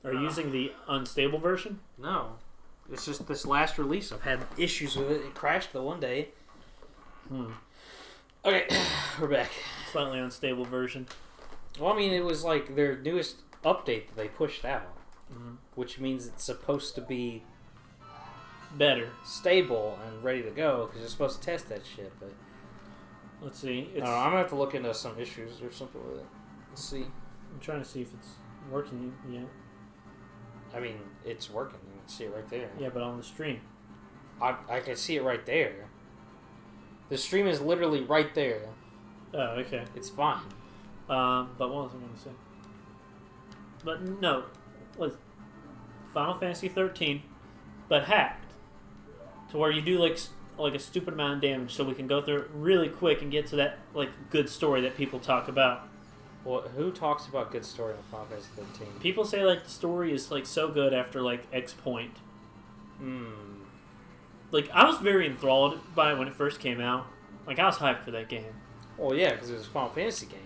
Are you using the unstable version? No. It's just this last release. I've had issues with it. It crashed the one day. Okay, we're back. Slightly unstable version. Well, I mean, it was like their newest update that they pushed out. Which means it's supposed to be better, stable, and ready to go, because you're supposed to test that shit, but... Let's see. I'm going to have to look into some issues or something with it. Let's see. I'm trying to see if it's working yet. I mean, it's working. You can see it right there. Yeah, but on the stream. I can see it right there. The stream is literally right there. Oh, okay. It's fine. But what was I going to say? But no. Final Fantasy 13, but hacked. To where you do like a stupid amount of damage, so we can go through it really quick and get to that good story that people talk about. Well, who talks about good story in Final Fantasy 13? People say the story is so good after X point. I was very enthralled by it when it first came out. I was hyped for that game. Well, yeah, because it was a Final Fantasy game.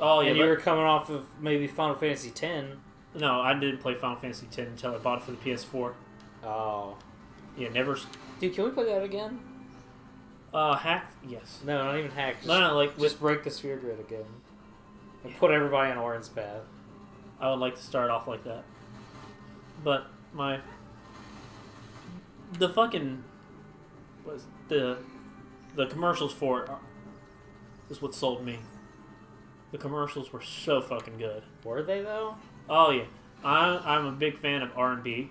Oh yeah, and you were coming off of maybe Final Fantasy 10. No, I didn't play Final Fantasy X until I bought it for the PS4. Oh. Yeah, never... Dude, can we play that again? Hacked? Yes. No, not even hacked. No, just break the sphere grid again. And put everybody on Orin's path. I would like to start off like that. But the fucking... The commercials for it is what sold me. The commercials were so fucking good. Were they, though? Oh, yeah. I'm a big fan of R&B.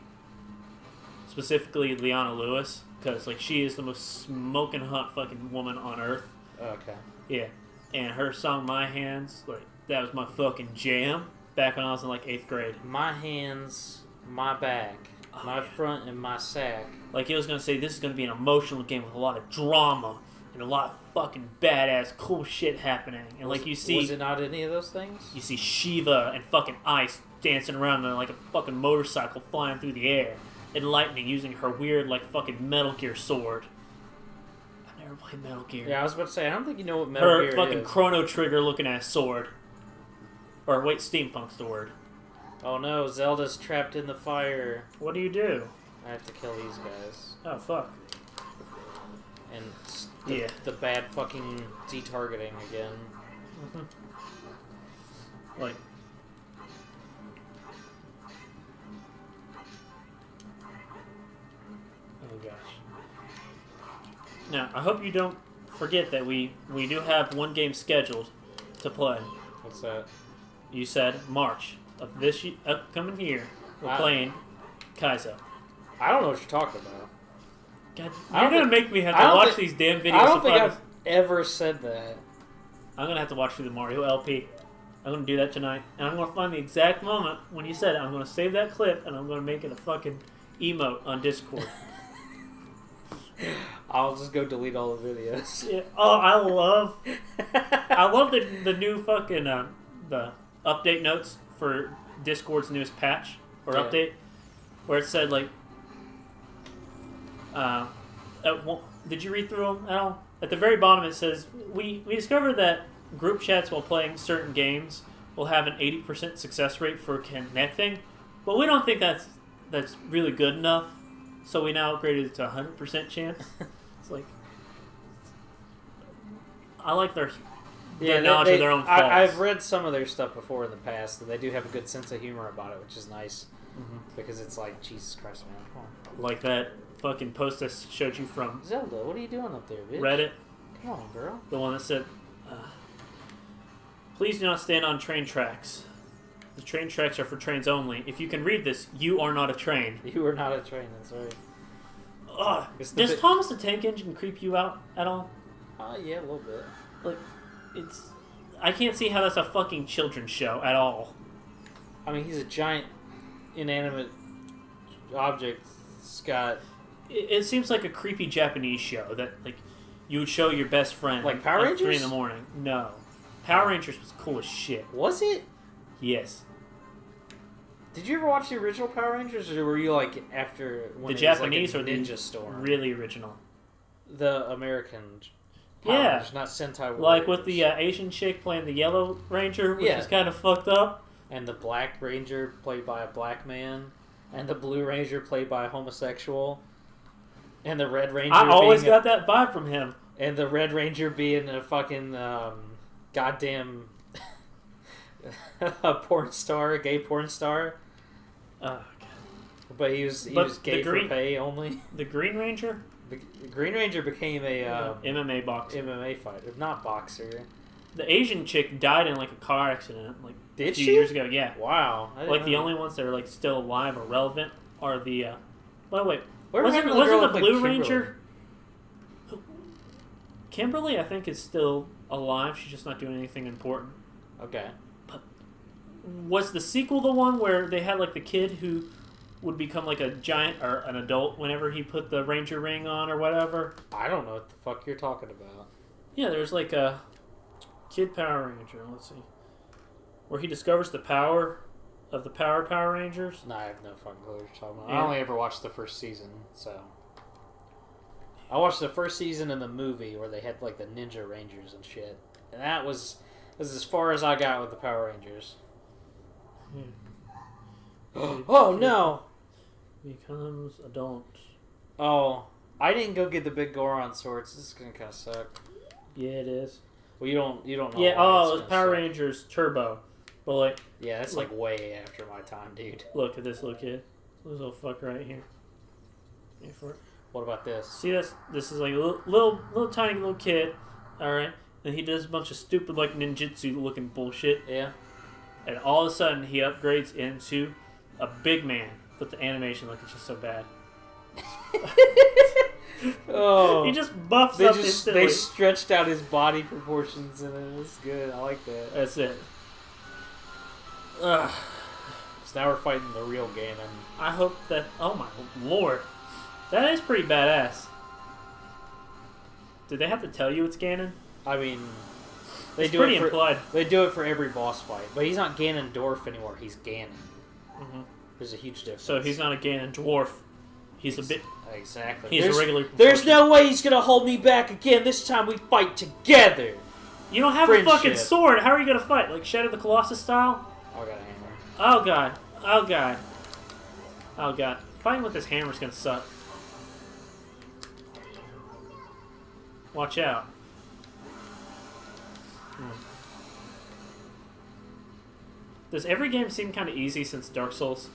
Specifically Leona Lewis. Because, she is the most smoking hot fucking woman on earth. Okay. Yeah. And her song, My Hands, that was my fucking jam back when I was in, 8th grade. My hands, my back, my front, and my sack. He was going to say, this is going to be an emotional game with a lot of drama and a lot of fucking badass cool shit happening. And you see... Was it not any of those things? You see Shiva and fucking Ice dancing around on a fucking motorcycle flying through the air. And Lightning using her weird fucking Metal Gear sword. I've never played Metal Gear. Yeah, I was about to say, I don't think you know what Metal Gear is. Her fucking Chrono Trigger looking ass sword. Or wait, Steampunk's the word. Oh no, Zelda's trapped in the fire. What do? I have to kill these guys. Oh fuck. And the bad fucking Z-targeting again. Oh gosh. Now, I hope you don't forget that we do have one game scheduled to play. What's that? You said March of this upcoming year. We're playing Kaizo. I don't know what you're talking about. God, you're going to make me have to watch these damn videos. I don't think I've ever said that. I'm going to have to watch through the Mario LP. I'm going to do that tonight. And I'm going to find the exact moment when you said it. I'm going to save that clip, and I'm going to make it a fucking emote on Discord. I'll just go delete all the videos. Yeah. Oh, I love the new fucking the update notes for Discord's newest patch or update, where it said did you read through them at all? At the very bottom it says we discovered that group chats while playing certain games will have an 80% success rate for connecting, but we don't think that's really good enough. So we now upgraded it to 100% chance. It's I like their knowledge of their own faults. I've read some of their stuff before in the past, and they do have a good sense of humor about it, which is nice. Because it's Jesus Christ, man, come on. Like that fucking post I showed you from Zelda, what are you doing up there, bitch? Reddit. Come on, girl. The one that said, please do not stand on train tracks. The train tracks are for trains only. If you can read this, you are not a train. You are not a train, that's right. Does Thomas the Tank Engine creep you out at all? Yeah, a little bit. I can't see how that's a fucking children's show at all. I mean, he's a giant, inanimate object. Scott. It seems like a creepy Japanese show that, you would show your best friend. Like Power Rangers? 3 in the morning. No. Power Rangers was cool as shit. Was it? Yes. Did you ever watch the original Power Rangers, or were you after when the Japanese or Ninja Storm? Really original? The American Power Rangers, not Sentai. With the Asian chick playing the Yellow Ranger, which is kind of fucked up. and the Black Ranger played by a black man, and the Blue Ranger played by a homosexual, and the Red Ranger. I always got that vibe from him. And the Red Ranger being a fucking goddamn a porn star, a gay porn star. God. But he was gay for pay only. The Green Ranger? The Green Ranger became a MMA boxer. MMA fighter, not boxer. The Asian chick died in like a car accident, like Did a few she? years ago. Yeah. Wow. Like the only ones that are like still alive or relevant are the. Well, wait. Wasn't the Blue Ranger? Kimberly, I think, is still alive. She's just not doing anything important. Okay. But was the sequel the one where they had like the kid who would become like a giant or an adult whenever he put the Ranger ring on or whatever? I don't know what the fuck you're talking about. Yeah, there's like a Kid Power Ranger. Let's see. Where he discovers the power of the Power Rangers. No, I have no fucking clue what you're talking about. Yeah. I only ever watched the first season, so. I watched the first season in the movie where they had like the Ninja Rangers and shit. And that was as far as I got with the Power Rangers. Oh no! Becomes adult. Oh, I didn't go get the big Goron swords. This is gonna kind of suck. Yeah, it is. Well, you don't know. Yeah. why Oh, it's it's gonna Power suck. Rangers Turbo. But like, Yeah, that's like way after my time, dude. look at this little kid. This little fucker right here. Wait for it. What about this? See this? This is like a little tiny little kid. All right, and he does a bunch of stupid like ninjutsu looking bullshit, Yeah. and all of a sudden he upgrades into a big man. But the animation, like, it's just so bad. Oh. He just buffs up instantly. They stretched out his body proportions and it was good. I like that. That's it. Ugh. So now we're fighting the real Ganon. I hope that. Oh my lord, that is pretty badass. Did they have to tell you it's Ganon? I mean, they It's do pretty it for, implied. They do it for every boss fight, but he's not Ganondorf anymore. He's Ganon. Mm-hmm. There's a huge difference. So he's not a Ganon dwarf. He's a bit. Exactly. He's a regular. There's no way he's gonna hold me back again. This time we fight together. You don't have a fucking sword. How are you gonna fight? Like Shadow of the Colossus style? I got a hammer. Oh god. Oh god. Oh god. Fighting with this hammer's gonna suck. Watch out. Does every game seem kind of easy since Dark Souls?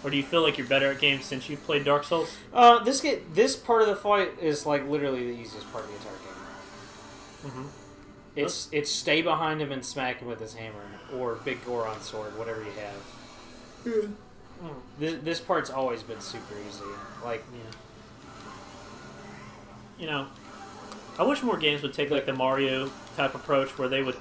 Or do you feel like you're better at games since you've played Dark Souls? This part of the fight is like literally the easiest part of the entire game. Mm-hmm. It's stay behind him and smack him with his hammer or big Goron sword, whatever you have. This part's always been super easy. Like, you know, I wish more games would take like the Mario type approach where they would,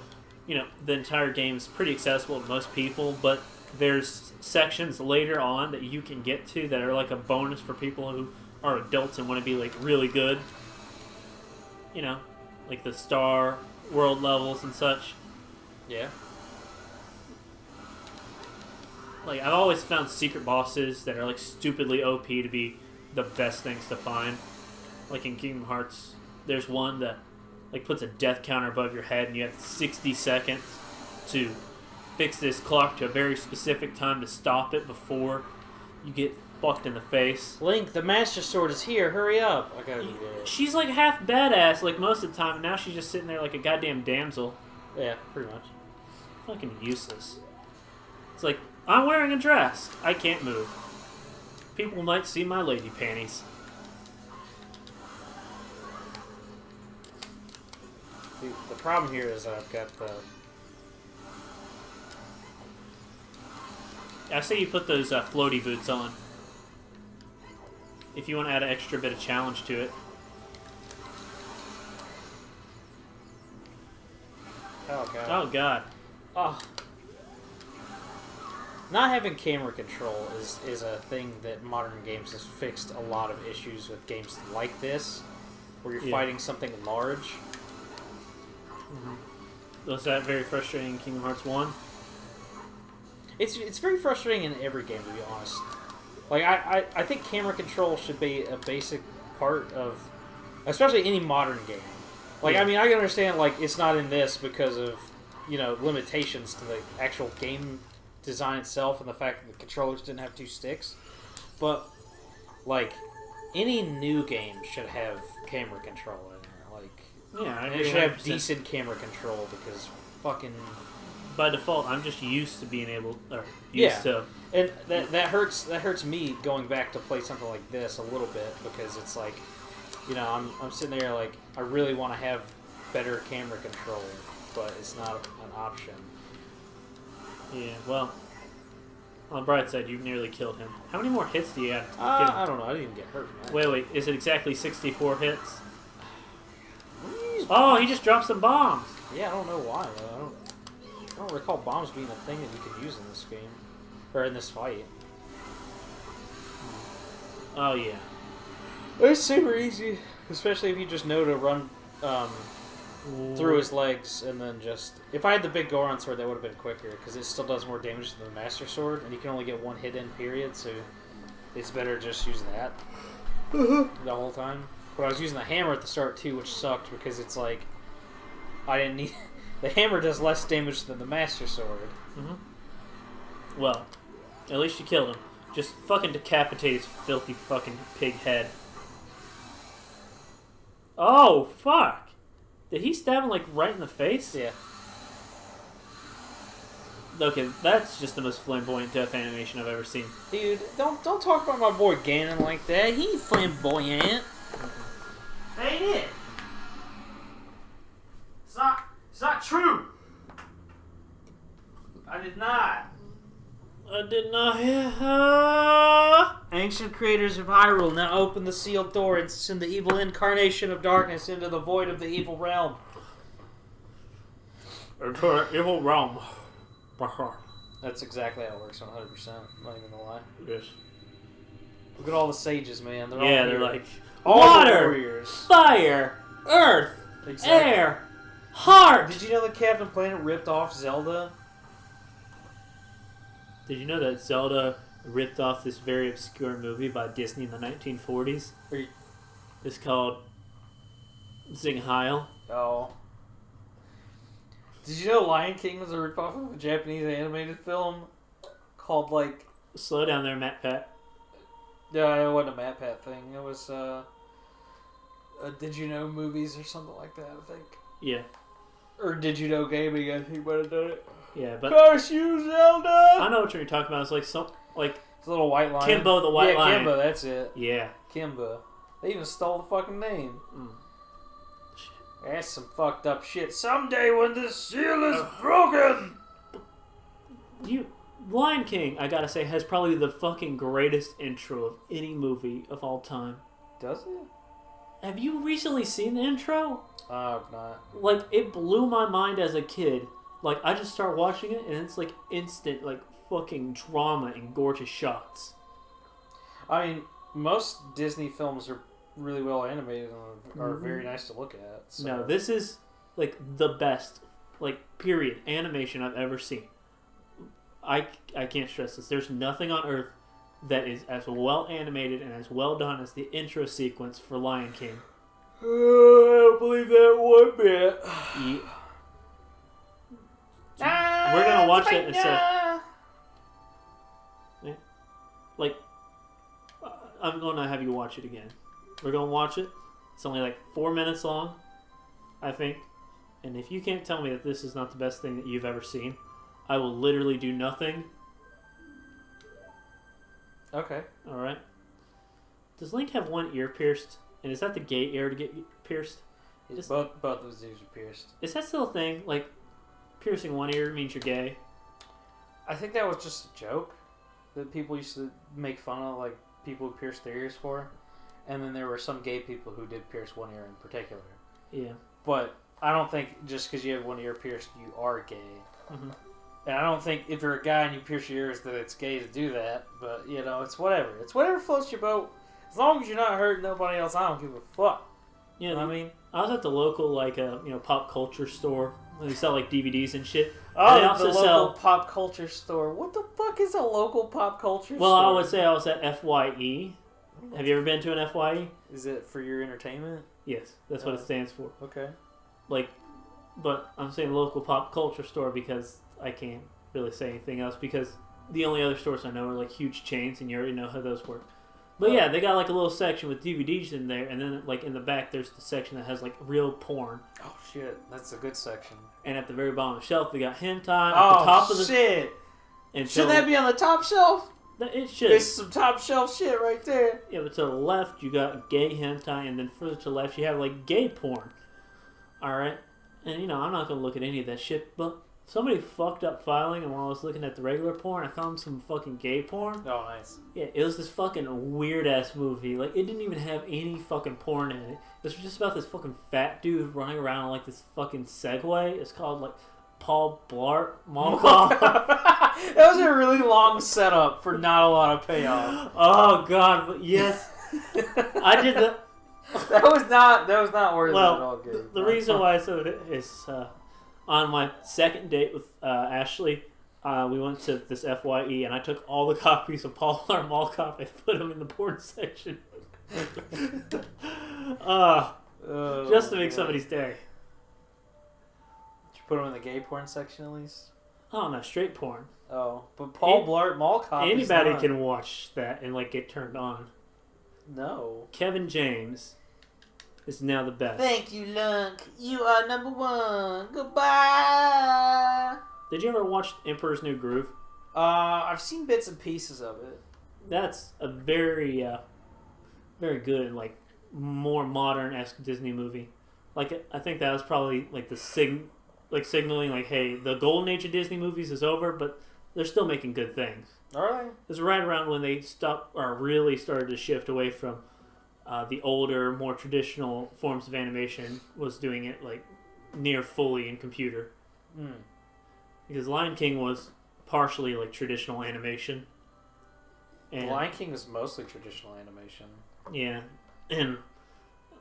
you know, the entire game's pretty accessible to most people, but there's sections later on that you can get to that are like a bonus for people who are adults and want to be like really good. You know, like the Star World levels and such. yeah. Like I've always found secret bosses that are like stupidly OP to be the best things to find. Like in Kingdom Hearts, there's one that like puts a death counter above your head and you have 60 seconds to fix this clock to a very specific time to stop it before you get fucked in the face. Link, the Master Sword is here. Hurry up. I gotta do that. She's like half badass like most of the time, and now she's just sitting there like a goddamn damsel. Yeah, pretty much. Fucking useless. It's like, I'm wearing a dress. I can't move. People might see my lady panties. See, the problem here is I've got the... I say you put those floaty boots on. If you want to add an extra bit of challenge to it. Oh, God. Oh, God. Oh. Not having camera control is a thing that modern games has fixed a lot of issues with games like this, where you're fighting something large. Mm-hmm. Was that very frustrating in Kingdom Hearts 1? It's very frustrating in every game, to be honest. Like, I think camera control should be a basic part of, especially any modern game. Like, I mean, I can understand, like, it's not in this because of limitations to the actual game design itself and the fact that the controllers didn't have 2 sticks. But, like, any new game should have camera control in there. Like, Yeah, I and agree. it should have 100%. decent camera control because fucking... By default, I'm just used to being able, to. And that hurts me going back to play something like this a little bit because it's like, I'm sitting there like I really want to have better camera control, but it's not an option. Yeah, well, on the bright side, you've nearly killed him. How many more hits do you have? I don't know. I didn't even get hurt. Man. Wait, is it exactly 64 hits? Oh, he just dropped some bombs. Yeah, I don't know why. I don't recall bombs being a thing that you could use in this game or in this fight. Oh yeah. It's super easy, especially if you just know to run through his legs and then just... If I had the big Goron sword, that would have been quicker, because it still does more damage than the Master Sword, and you can only get 1 hit in, period, so it's better just use that the whole time. But I was using the hammer at the start, too, which sucked, because it's like... I didn't need... The hammer does less damage than the Master Sword. Mm-hmm. Well, at least you killed him. Just fucking decapitate his filthy fucking pig head. Oh, fuck! Did he stab him, like, right in the face? Yeah. Okay, that's just the most flamboyant death animation I've ever seen. Dude, don't talk about my boy Ganon like that. He's flamboyant. Ain't it? It's not true. I did not. I did not hear. Ancient creators of Hyrule now open the sealed door and send the evil incarnation of darkness into the void of the evil realm. Into the evil realm. That's exactly how it works, 100%. Not even gonna lie. Yes. Look at all the sages, man. They're all They're here. like all water, the warriors. fire, earth, Exactly. air, heart. Did you know that Captain Planet ripped off Zelda? Did you know that Zelda ripped off this very obscure movie by Disney in the 1940s? It's called Sing Heil. Oh. Did you know Lion King was a ripoff of a Japanese animated film called, like... Slow down there, Matt Pat. Yeah, it wasn't a Matt Pat thing. It was, Did You Know Movies or something like that, I think. Yeah. Or Did You Know Gaming, I think might have done it. Yeah, but... Curse you, Zelda! I know what you're talking about. It's like It's a little white lion. Kimbo the White Lion. Yeah, Kimbo, that's it. Yeah. Kimbo. They even stole the fucking name. That's some fucked up shit. Someday when this seal is broken! Lion King, I gotta say, has probably the fucking greatest intro of any movie of all time. Does it? Have you recently seen the intro? I've not. Like, it blew my mind as a kid. Like, I just start watching it, and it's like instant, like, fucking drama and gorgeous shots. I mean, most Disney films are really well animated and are very nice to look at. So. No, this is, like, the best, like, period, animation I've ever seen. I can't stress this. There's nothing on Earth that is as well animated and as well done as the intro sequence for Lion King. I don't believe that one bit. We're gonna watch it instead. Yeah. Like, I'm gonna have you watch it again. We're gonna watch it. It's only like 4 minutes long, I think. And if you can't tell me that this is not the best thing that you've ever seen, I will literally do nothing. Okay. Alright. Does Link have one ear pierced? And is that the gay ear to get pierced? Both those ears are pierced. Is that still a thing? Like, piercing one ear means you're gay? I think that was just a joke that people used to make fun of, like, people who pierced their ears for. And then there were some gay people who did pierce one ear in particular. Yeah. But I don't think just because you have one ear pierced, you are gay. Mm-hmm. And I don't think if you're a guy and you pierce your ears that it's gay to do that. But, you know, it's whatever. It's whatever floats your boat. As long as you're not hurting nobody else, I don't give a fuck. Yeah, You know what I mean? I was at the local, like, pop culture store. They sell, like, DVDs and shit. Oh, they the also local sell... pop culture store. What the fuck is a local pop culture store? Well, I would say I was at FYE. Have you ever been to an FYE? Is it for your entertainment? Yes, that's what it stands for. Okay. Like, But I'm saying local pop culture store because I can't really say anything else because the only other stores I know are like huge chains and you already know how those work. But yeah, they got like a little section with DVDs in there, and then like in the back there's the section that has like real porn. Oh shit, that's a good section. And at the very bottom of the shelf they got hentai. At the top of the shit! And should that be on the top shelf? It should. There's some top shelf shit right there. Yeah, but to the left you got gay hentai, and then further to the left you have like gay porn. All right, and you know I'm not gonna look at any of that shit, but somebody fucked up filing, and while I was looking at the regular porn, I found some fucking gay porn. Oh, nice. Yeah, it was this fucking weird ass movie. Like it didn't even have any fucking porn in it. It was just about this fucking fat dude running around on like this fucking Segway. It's called like Paul Blart Mall Cop. That was a really long setup for not a lot of payoff. Oh god, but yes, I did the. That was not worth it at all. Good. The reason why I said it is on my second date with Ashley, we went to this FYE and I took all the copies of Paul Blart Mall Cop and put them in the porn section. Just to make somebody's day. Did you put them in the gay porn section at least? Oh no, straight porn. Oh, but Paul Blart Mall Cop. Anybody can watch that and like get turned on. No. Kevin James is now the best. Thank you, Lunk. You are number one. Goodbye. Did you ever watch Emperor's New Groove? I've seen bits and pieces of it. That's a very, very good, like more modern-esque Disney movie. Like I think that was probably like the signaling, like, hey, the golden age of Disney movies is over, but they're still making good things. All right. It was right around when they stopped or really started to shift away from the older, more traditional forms of animation. Was doing it like near fully in computer. Because Lion King was partially like traditional animation. And Lion King was mostly traditional animation. Yeah, and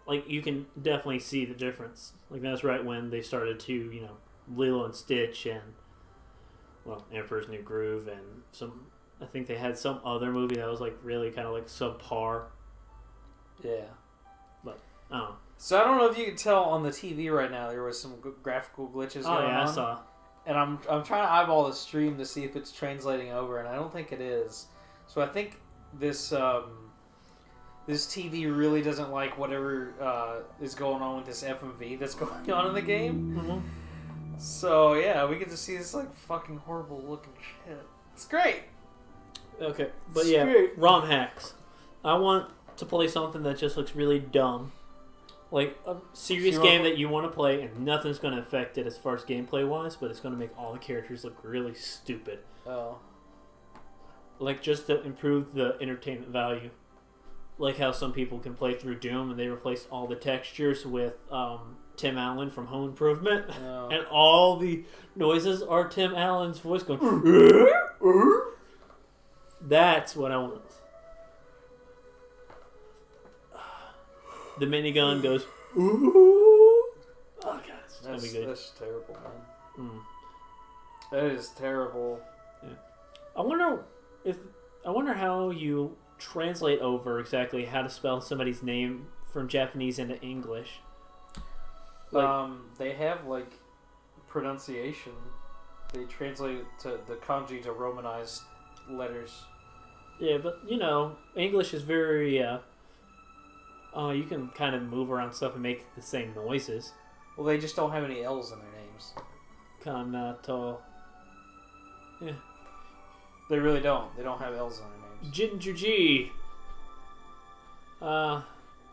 like you can definitely see the difference. Like that's right when they started to, you know, Lilo and Stitch and Emperor's New Groove and some. I think they had some other movie that was like really kind of like subpar. Yeah, but So I don't know if you can tell on the TV right now. There was some graphical glitches going on. I saw. And I'm trying to eyeball the stream to see if it's translating over, and I don't think it is. So I think this this TV really doesn't like whatever is going on with this FMV that's going on in the game. Mm-hmm. So yeah, we get to see this like fucking horrible looking shit. It's great. Okay, but yeah, ROM hacks. I want to play something that just looks really dumb. Like a serious game that you want to play and nothing's going to affect it as far as gameplay wise, but it's going to make all the characters look really stupid. Oh. Like just to improve the entertainment value. Like how some people can play through Doom and they replaced all the textures with Tim Allen from Home Improvement. Oh. And all the noises are Tim Allen's voice going. That's what I want. The minigun goes. Oh god, it's gonna be good. That's terrible, man. That is terrible. Yeah. I wonder how you translate over exactly how to spell somebody's name from Japanese into English. Like, they have like pronunciation. They translate it to the kanji to romanized letters. Yeah, but you know, English is very. You can kind of move around stuff and make the same noises. Well, they just don't have any L's in their names. Kanato. Yeah. They really don't. They don't have L's in their names. Jinjuji.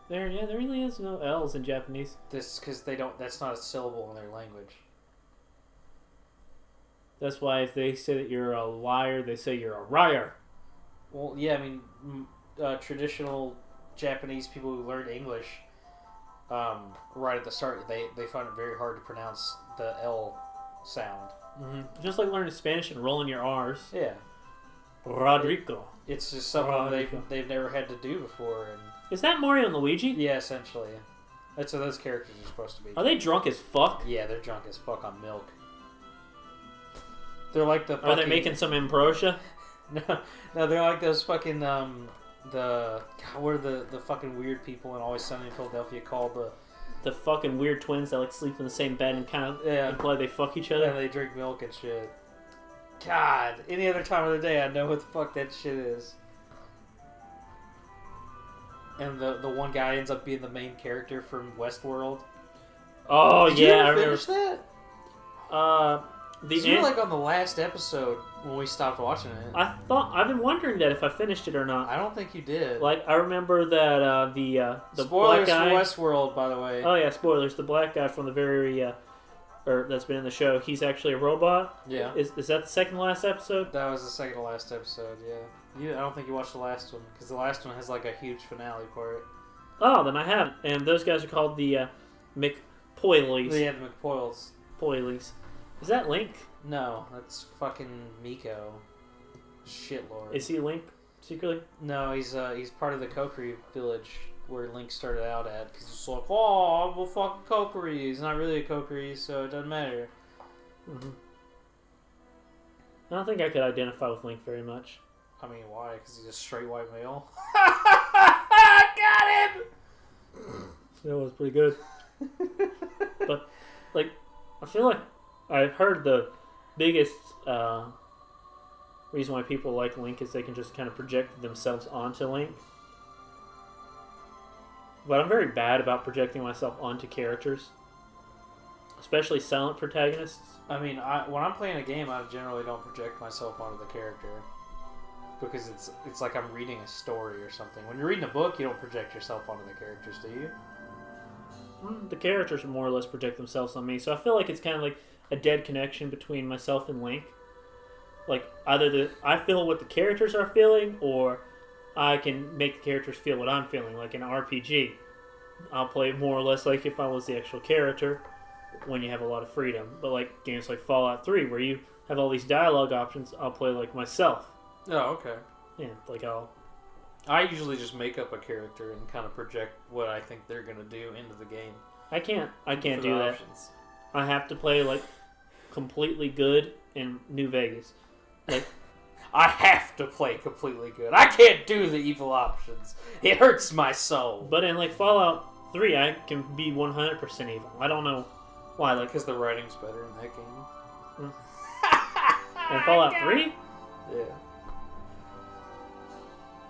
There really is no L's in Japanese. This because they don't. That's not a syllable in their language. That's why if they say that you're a liar, they say you're a liar. Well, yeah, I mean, traditional Japanese people who learned English, right at the start, they find it very hard to pronounce the L sound. Mm-hmm. Just like learning Spanish and rolling your R's. Yeah. Rodrigo. It's just something they've never had to do before. And is that Mario and Luigi? yeah, essentially. That's what those characters are supposed to be. Are they drunk as fuck? Yeah, they're drunk as fuck on milk. They're like the fucking... Are they making some ambrosia? No, they're like those fucking, what are the fucking weird people in Always Sunny in Philadelphia called? the fucking weird twins that like sleep in the same bed and kind of Yeah. imply they fuck each other. And they drink milk and shit. God, any other time of the day, I know what the fuck that shit is. And the one guy ends up being the main character from Westworld. Oh Did yeah, you I ever remember. finish that? The You were like on the last episode when we stopped watching it. I've been wondering that if I finished it or not. I don't think you did. Like I remember that the Spoilers black guy. for Westworld, by the way. Oh yeah, spoilers. The black guy from the very or that's been in the show. He's actually a robot. Yeah. Is that the second to last episode? That was the second to last episode. Yeah. I don't think you watched the last one because the last one has like a huge finale part. Oh, then I haven't. And those guys are called the McPoilies. Yeah, the McPoils. Poilies. Is that Link? No, that's fucking Miko. Shitlord. Is he Link secretly? No, he's part of the Kokiri village where Link started out at. Because it's like, oh, I'm a fucking Kokiri. He's not really a Kokiri, so it doesn't matter. Mm-hmm. I don't think I could identify with Link very much. I mean, why? Because he's a straight white male. Got him! That was pretty good. But, like, I feel like I've heard the biggest reason why people like Link is they can just kind of project themselves onto Link. But I'm very bad about projecting myself onto characters. Especially silent protagonists. I mean, when I'm playing a game, I generally don't project myself onto the character. Because it's like I'm reading a story or something. When you're reading a book, you don't project yourself onto the characters, do you? The characters more or less project themselves on me, so I feel like it's kind of like a dead connection between myself and Link. Like, either I feel what the characters are feeling, or I can make the characters feel what I'm feeling. Like in an RPG, I'll play more or less like if I was the actual character, when you have a lot of freedom. But like games like Fallout 3, where you have all these dialogue options, I'll play like myself. Oh, okay. Yeah, like I usually just make up a character and kind of project what I think they're gonna do into the game. I can't do the that. Options. I have to play like completely good in New Vegas. Like I have to play completely good. I can't do the evil options. It hurts my soul. But in like Fallout 3, I can be 100% evil. I don't know why. Like Because the writing's better in that game. in Fallout 3. Yeah.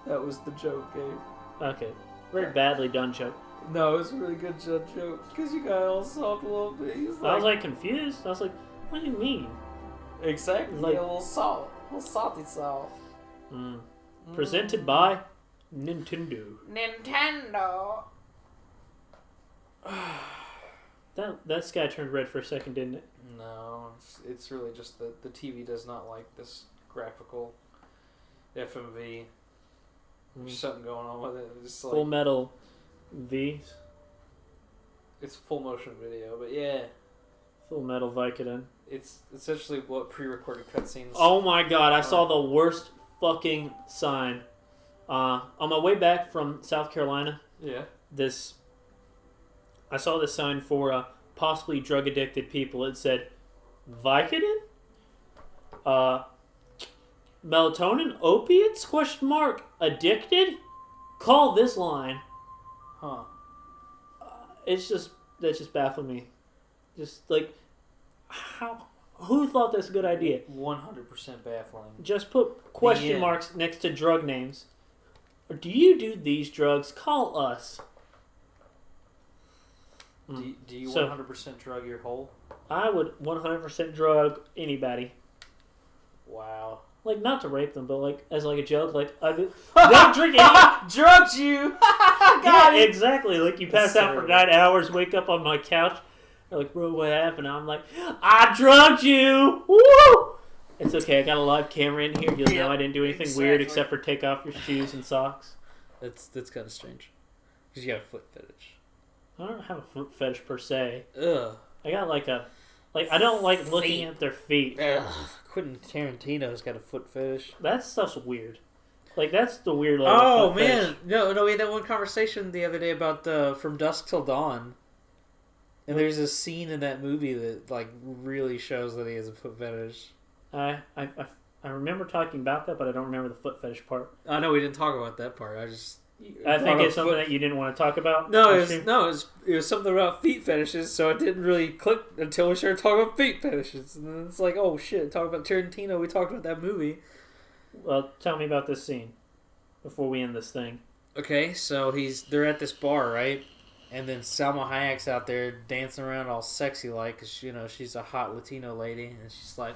That was the joke, Gabe. Okay, very badly done joke. No, it was a really good joke because you got all salt a little bit. I was like confused. I was like, "What do you mean?" Exactly. Like a little salt, a little salty salt. Presented by Nintendo. Nintendo. That sky turned red for a second, didn't it? No, it's really just that the TV does not like this graphical FMV. There's something going on with it. It's like, Full Metal V. it's full motion video, but yeah, Full Metal Vicodin. it's essentially what pre-recorded cutscenes. Oh my god, I saw the worst fucking sign. On my way back from South Carolina, Yeah. I saw this sign for possibly drug addicted people. It said, Vicodin? Melatonin? Opiates? Question mark. Addicted? Call this line. Huh. That just baffled me. Just like, who thought that's a good idea? 100% baffling. Just put question end. marks next to drug names. Do you do these drugs? Call us. Do you So- 100% drug your hole? I would 100% drug anybody. Wow. Like, not to rape them, but like as like a joke. Like, don't drink any. Drugged you! Got Yeah, it! exactly. Like, you pass That's out for terrible. 9 hours, wake up on my couch. They're like, bro, what happened? I'm like, I drugged you! Woo! It's okay, I got a live camera in here. You'll know I didn't do anything weird exactly. except for take off your shoes and socks. That's kind of strange. Because you got a foot fetish. I don't have a foot fetish per se. Ugh. I got like I don't like looking at their feet. Ugh. Quentin Tarantino's got a foot fetish. That stuff's weird. Like, that's the weird level Oh of foot man, fetish. no, we had that one conversation the other day about From Dusk Till Dawn, and there's a scene in that movie that like really shows that he has a foot fetish. I remember talking about that, but I don't remember the foot fetish part. I know we didn't talk about that part. I think brought it's up something that you didn't want to talk about. No, on it stream? was something about feet fetishes, so it didn't really click until we started talking about feet fetishes. And then it's like, oh shit, talk about Tarantino, we talked about that movie. Well, tell me about this scene before we end this thing. Okay, so they're at this bar, right? And then Salma Hayek's out there dancing around all sexy like, because, you know, she's a hot Latino lady, and she's like,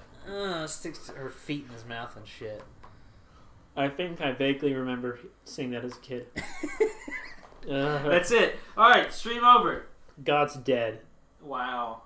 sticks her feet in his mouth and shit. I think I vaguely remember seeing that as a kid. That's it. Alright, stream over. God's dead. Wow.